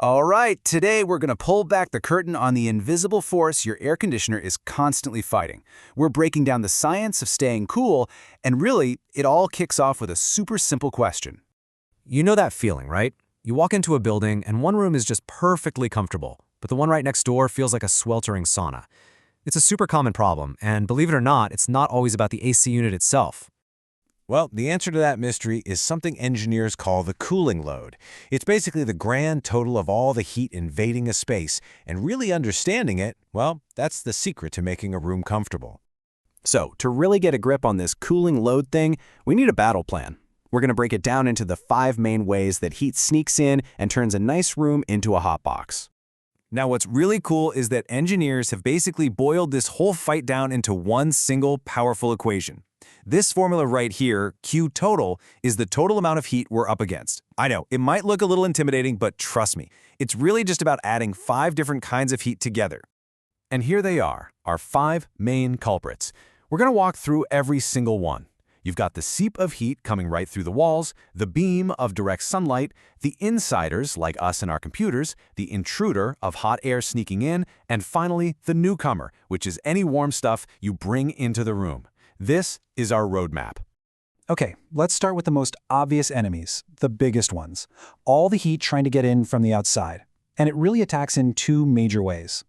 All right, today we're going to pull back the curtain on the invisible force your air conditioner is constantly fighting. We're breaking down the science of staying cool, and really, it all kicks off with a super simple question. You know that feeling, right? You walk into a building and one room is just perfectly comfortable, but the one right next door feels like a sweltering sauna. It's a super common problem, and believe it or not, it's not always about the AC unit itself. Well, the answer to that mystery is something engineers call the cooling load. It's basically the grand total of all the heat invading a space, and really understanding it, well, that's the secret to making a room comfortable. So, to really get a grip on this cooling load thing, we need a battle plan. We're going to break it down into the 5 main ways that heat sneaks in and turns a nice room into a hot box. Now, what's really cool is that engineers have basically boiled this whole fight down into one single powerful equation. This formula right here, Q total, is the total amount of heat we're up against. I know, it might look a little intimidating, but trust me, it's really just about adding 5 different kinds of heat together. And here they are, our 5 main culprits. We're going to walk through every single one. You've got the seep of heat coming right through the walls, the beam of direct sunlight, the insiders, like us and our computers, the intruder of hot air sneaking in, and finally, the newcomer, which is any warm stuff you bring into the room. This is our roadmap. Okay, let's start with the most obvious enemies, the biggest ones. All the heat trying to get in from the outside. And it really attacks in 2 major ways.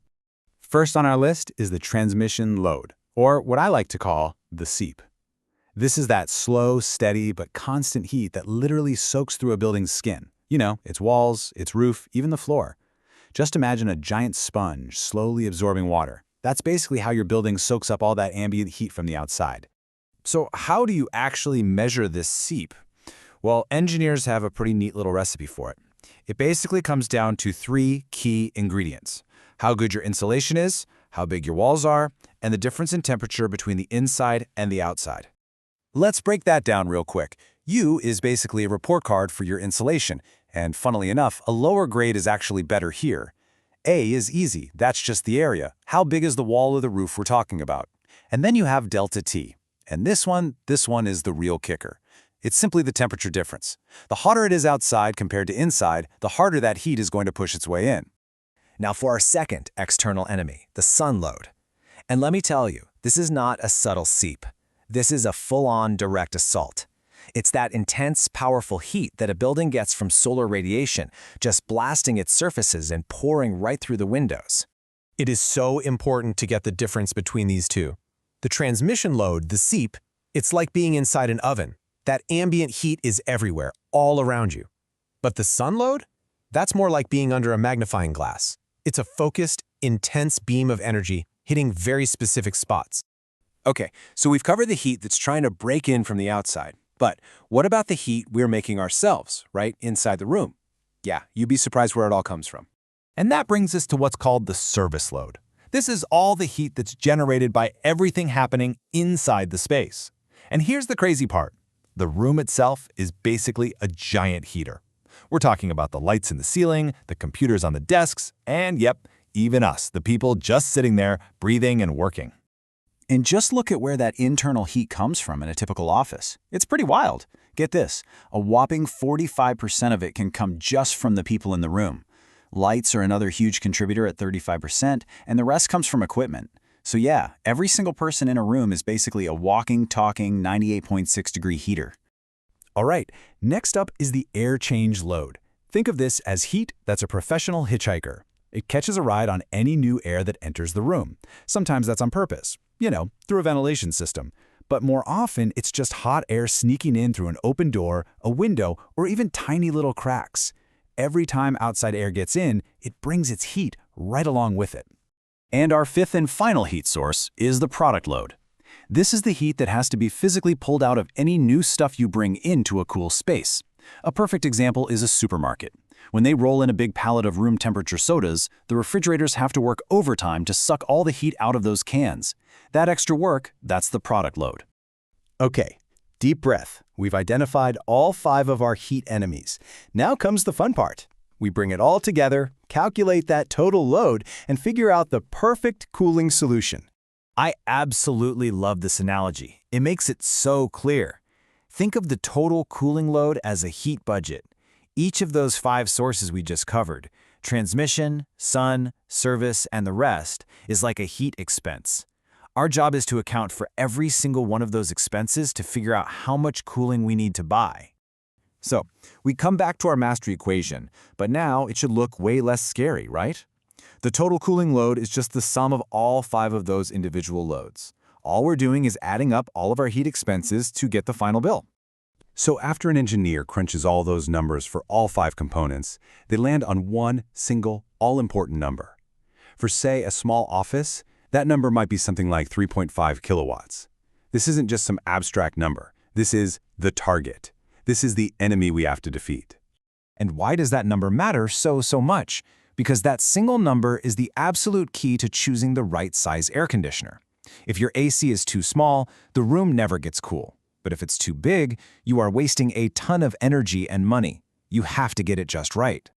First on our list is the transmission load, or what I like to call the seep. This is that slow, steady, but constant heat that literally soaks through a building's skin. You know, its walls, its roof, even the floor. Just imagine a giant sponge slowly absorbing water. That's basically how your building soaks up all that ambient heat from the outside. So how do you actually measure this seep? Well, engineers have a pretty neat little recipe for it. It basically comes down to 3 key ingredients: how good your insulation is, how big your walls are, and the difference in temperature between the inside and the outside. Let's break that down real quick. U is basically a report card for your insulation, and funnily enough, a lower grade is actually better here. A is easy, that's just the area. How big is the wall or the roof we're talking about? And then you have delta T. And this one is the real kicker. It's simply the temperature difference. The hotter it is outside compared to inside, the harder that heat is going to push its way in. Now for our second external enemy, the sun load. And let me tell you, this is not a subtle seep. This is a full-on direct assault. It's that intense, powerful heat that a building gets from solar radiation, just blasting its surfaces and pouring right through the windows. It is so important to get the difference between these two. The transmission load, the seep, it's like being inside an oven. That ambient heat is everywhere, all around you. But the sun load? That's more like being under a magnifying glass. It's a focused, intense beam of energy hitting very specific spots. Okay, so we've covered the heat that's trying to break in from the outside. But what about the heat we're making ourselves, right inside the room? Yeah, you'd be surprised where it all comes from. And that brings us to what's called the service load. This is all the heat that's generated by everything happening inside the space. And here's the crazy part. The room itself is basically a giant heater. We're talking about the lights in the ceiling, the computers on the desks, and yep, even us, the people just sitting there, breathing and working. And just look at where that internal heat comes from in a typical office. It's pretty wild. Get this, a whopping 45% of it can come just from the people in the room. Lights are another huge contributor at 35%, and the rest comes from equipment. So yeah, every single person in a room is basically a walking, talking 98.6-degree heater. All right, next up is the air change load. Think of this as heat that's a professional hitchhiker. It catches a ride on any new air that enters the room. Sometimes that's on purpose, you know, through a ventilation system. But more often, it's just hot air sneaking in through an open door, a window, or even tiny little cracks. Every time outside air gets in, it brings its heat right along with it. And our 5th and final heat source is the product load. This is the heat that has to be physically pulled out of any new stuff you bring into a cool space. A perfect example is a supermarket. When they roll in a big pallet of room temperature sodas, the refrigerators have to work overtime to suck all the heat out of those cans. That extra work, that's the product load. Okay, deep breath. We've identified all 5 of our heat enemies. Now comes the fun part. We bring it all together, calculate that total load, and figure out the perfect cooling solution. I absolutely love this analogy. It makes it so clear. Think of the total cooling load as a heat budget. Each of those 5 sources we just covered, Transmission, sun, service, and the rest is like a heat expense. Our job is to account for every single one of those expenses to figure out how much cooling we need to buy. So, we come back to our mastery equation, but now it should look way less scary, right? The total cooling load is just the sum of all 5 of those individual loads. All we're doing is adding up all of our heat expenses to get the final bill. So after an engineer crunches all those numbers for all 5 components, they land on one single, all-important number. For, say, a small office, that number might be something like 3.5 kilowatts. This isn't just some abstract number. This is the target. This is the enemy we have to defeat. And why does that number matter so much? Because that single number is the absolute key to choosing the right size air conditioner. If your AC is too small, the room never gets cool. But if it's too big, you are wasting a ton of energy and money. You have to get it just right.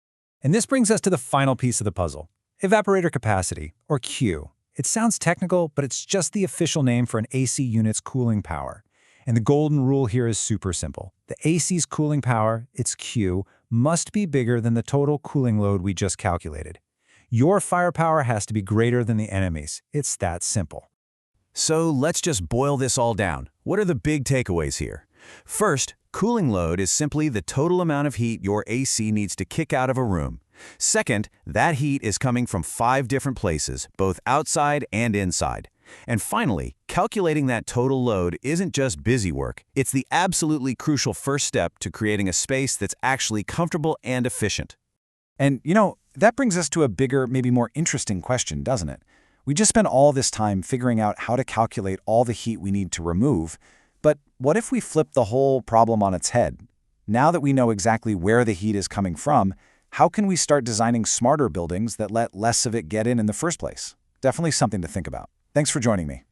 And this brings us to the final piece of the puzzle, evaporator capacity, or Q. It sounds technical, but it's just the official name for an AC unit's cooling power. And the golden rule here is super simple. The AC's cooling power, its Q, must be bigger than the total cooling load we just calculated. Your firepower has to be greater than the enemy's. It's that simple. So let's just boil this all down. What are the big takeaways here? First, cooling load is simply the total amount of heat your AC needs to kick out of a room. Second, that heat is coming from 5 different places, both outside and inside. And finally, calculating that total load isn't just busy work. It's the absolutely crucial first step to creating a space that's actually comfortable and efficient. And, that brings us to a bigger, maybe more interesting question, doesn't it? We just spent all this time figuring out how to calculate all the heat we need to remove, but what if we flip the whole problem on its head? Now that we know exactly where the heat is coming from, how can we start designing smarter buildings that let less of it get in the first place? Definitely something to think about. Thanks for joining me.